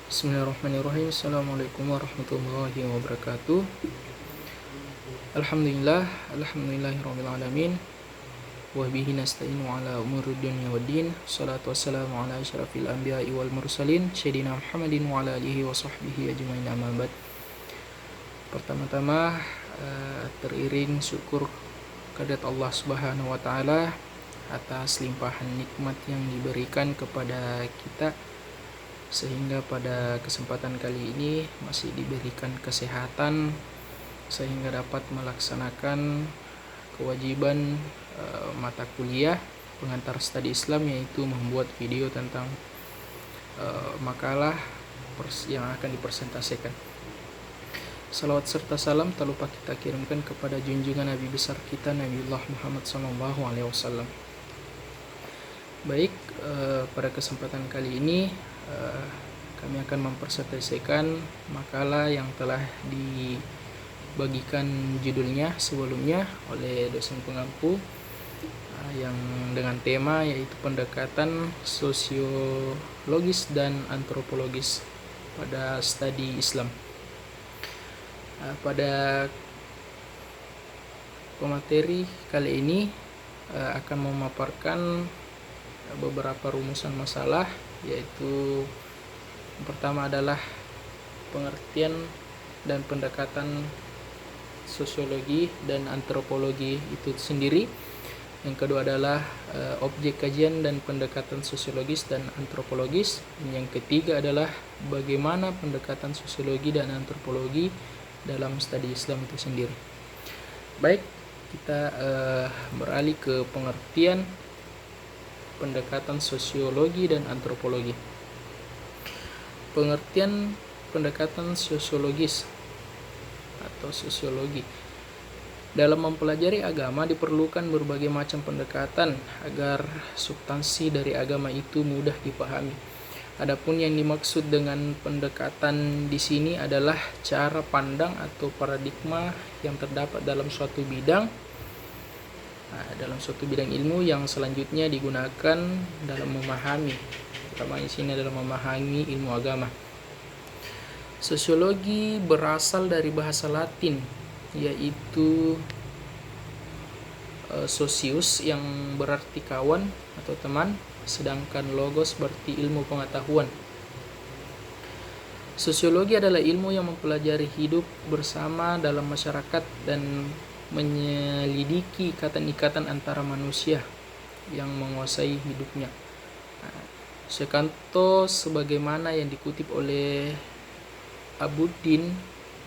Bismillahirrahmanirrahim. Assalamualaikum warahmatullahi wabarakatuh. Alhamdulillahirabbil alamin. Wa bihi nasta'inu ala umuri dunya waddin. Shalatu wassalamu ala asyrafil anbiya'i wal mursalin sayyidina Muhammadin wa ala alihi wa sahbihi ajmain, amma ba'd. Pertama-tama teriring syukur kehadirat Allah Subhanahu wa taala atas limpahan nikmat yang diberikan kepada kita, sehingga pada kesempatan kali ini masih diberikan kesehatan sehingga dapat melaksanakan kewajiban mata kuliah pengantar studi Islam, yaitu membuat video tentang makalah yang akan dipresentasikan. Salawat serta salam tak lupa kita kirimkan kepada junjungan Nabi besar kita, Nabiullah Muhammad SAW. Baik, pada kesempatan kali ini kami akan mempresentasikan makalah yang telah dibagikan judulnya sebelumnya oleh dosen pengampu, yang dengan tema yaitu pendekatan sosiologis dan antropologis pada studi Islam. Pada pemateri kali ini akan memaparkan beberapa rumusan masalah, yaitu yang pertama adalah pengertian dan pendekatan sosiologi dan antropologi itu sendiri. Yang kedua adalah objek kajian dan pendekatan sosiologis dan antropologis. Yang ketiga adalah bagaimana pendekatan sosiologi dan antropologi dalam studi Islam itu sendiri. Baik, kita beralih ke pengertian pendekatan sosiologi dan antropologi. Pengertian pendekatan sosiologis atau sosiologi. Dalam mempelajari agama diperlukan berbagai macam pendekatan agar substansi dari agama itu mudah dipahami. Adapun yang dimaksud dengan pendekatan di sini adalah cara pandang atau paradigma yang terdapat dalam suatu bidang ilmu yang selanjutnya digunakan dalam memahami, terutama di sini adalah memahami ilmu agama. Sosiologi berasal dari bahasa Latin, yaitu socius yang berarti kawan atau teman, sedangkan logos berarti ilmu pengetahuan. Sosiologi adalah ilmu yang mempelajari hidup bersama dalam masyarakat dan menyelidiki ikatan-ikatan antara manusia yang menguasai hidupnya. Sekanto sebagaimana yang dikutip oleh Abuddin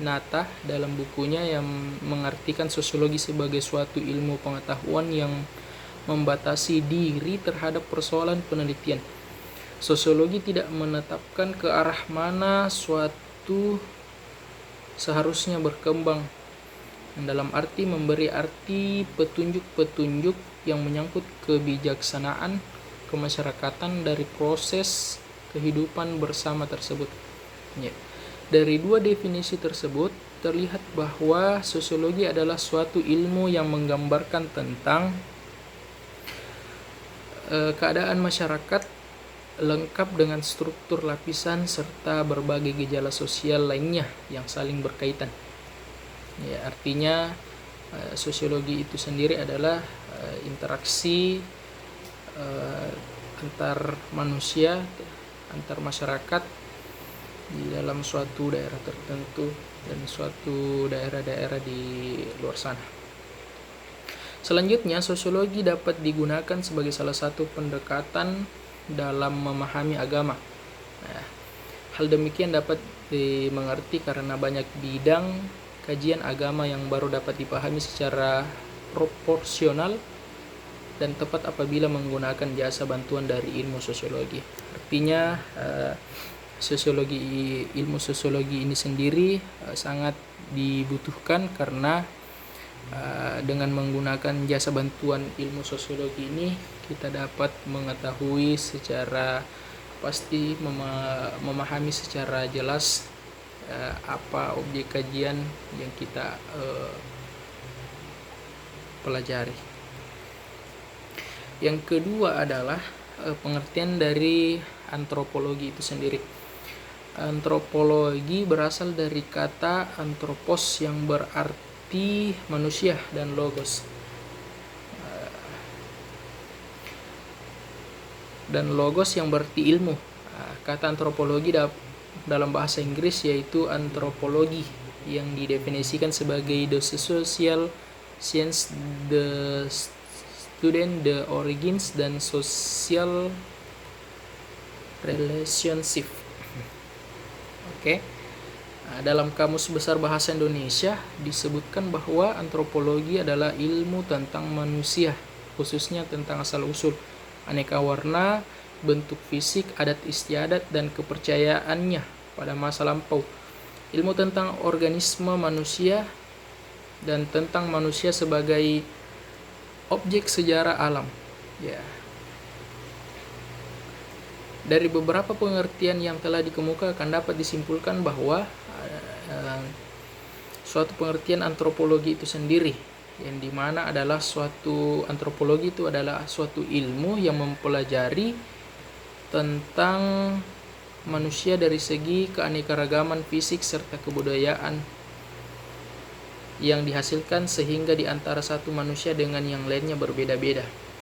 Natah dalam bukunya yang mengartikan sosiologi sebagai suatu ilmu pengetahuan yang membatasi diri terhadap persoalan penelitian. Sosiologi tidak menetapkan ke arah mana suatu seharusnya berkembang, dalam arti memberi arti petunjuk-petunjuk yang menyangkut kebijaksanaan kemasyarakatan dari proses kehidupan bersama tersebut. Dari dua definisi tersebut terlihat bahwa sosiologi adalah suatu ilmu yang menggambarkan tentang keadaan masyarakat lengkap dengan struktur lapisan serta berbagai gejala sosial lainnya yang saling berkaitan. Artinya sosiologi itu sendiri adalah interaksi antar manusia, antar masyarakat di dalam suatu daerah tertentu dan suatu daerah-daerah di luar sana. Selanjutnya, sosiologi dapat digunakan sebagai salah satu pendekatan dalam memahami agama. Hal demikian dapat dimengerti karena banyak bidang kajian agama yang baru dapat dipahami secara proporsional dan tepat apabila menggunakan jasa bantuan dari ilmu sosiologi. Artinya ilmu sosiologi ini sendiri sangat dibutuhkan karena dengan menggunakan jasa bantuan ilmu sosiologi ini kita dapat mengetahui secara pasti, memahami secara jelas apa objek kajian yang kita pelajari. Yang kedua adalah pengertian dari antropologi itu sendiri. Antropologi berasal dari kata anthropos yang berarti manusia dan logos yang berarti ilmu. Kata antropologi dalam bahasa Inggris yaitu antropologi, yang didefinisikan sebagai the social science, the student, the origins, dan social relationship. Oke. Dalam Kamus Besar Bahasa Indonesia disebutkan bahwa antropologi adalah ilmu tentang manusia, khususnya tentang asal-usul, aneka warna, bentuk fisik, adat istiadat, dan kepercayaannya pada masa lampau. Ilmu tentang organisme manusia dan tentang manusia sebagai objek sejarah alam. Ya. Dari beberapa pengertian yang telah dikemukakan dapat disimpulkan bahwa suatu pengertian antropologi itu sendiri, yang dimana adalah suatu antropologi itu adalah suatu ilmu yang mempelajari tentang manusia dari segi keanekaragaman fisik serta kebudayaan yang dihasilkan sehingga di antara satu manusia dengan yang lainnya berbeda-beda.